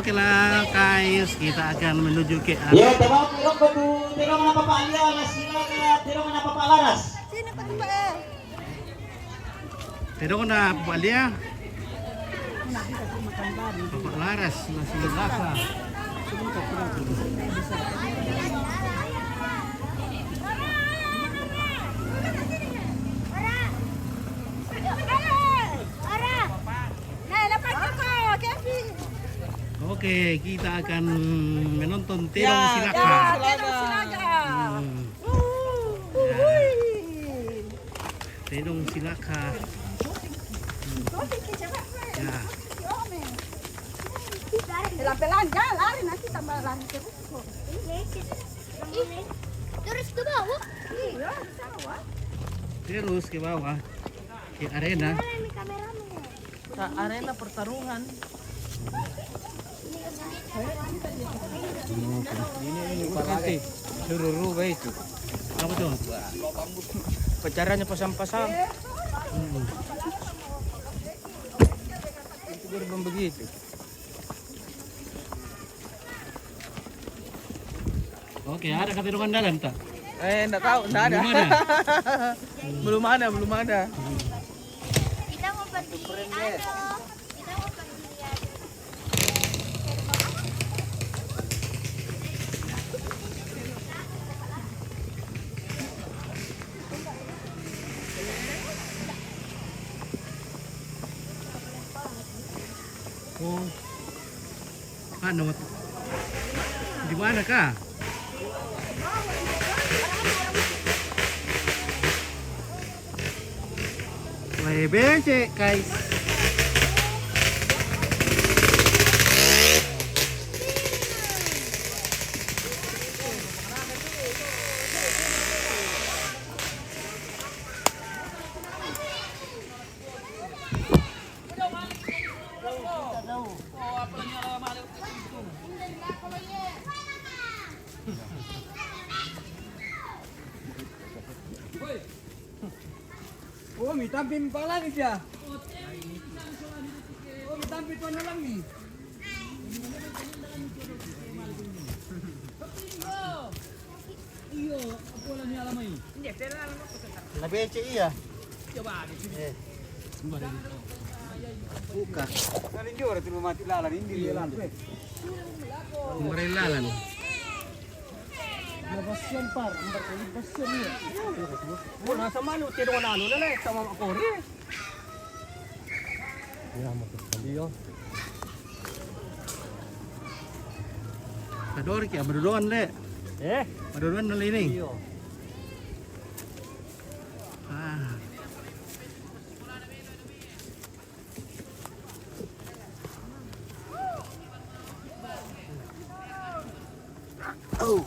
Oke lah guys, kita akan menuju ke Ya, tabang tirong batu, tirong napapaalya, nasila na tirong napapalaras. Sino pa ba? Pero ko na papalya. Papalaras na sinulasa. Oke, kita akan menonton Terong Silaka. Terong Silaka. Ya. Pelan-pelan jangan lari nanti tambah lari terus. Terus ke bawah. Iya, di sawah. Terus ke bawah ke arena. Sa arena pertarungan. Ini palagi suruh itu. Apa tuh? Pacarannya pasang-pasang. Itu gerbang begitu. Oke, ada ketirungan dalam tak? Enggak tahu, enggak ada. Belum ada? belum ada, belum ada. Kita mau pergi kita mau pergi lihat. Oh. Ano? Di mana kah? WBC guys. Oh, mitampin pa lang siya. Oh, mitampin pa na lang ni. Iyo, ako lang niya alam mo. Hindi, pero alam mo. WBC iya. Coba. Buka. Nalin jora tu mati lalan hindi lalan. Marilalan. Labasyan par, ambar ko labasyan niya. Oh, nasa mano tiro na ano na sa mga kore. Iyo. Kador kaya maduduan le. Maduduan na lining. Iyo. Ah. Oh.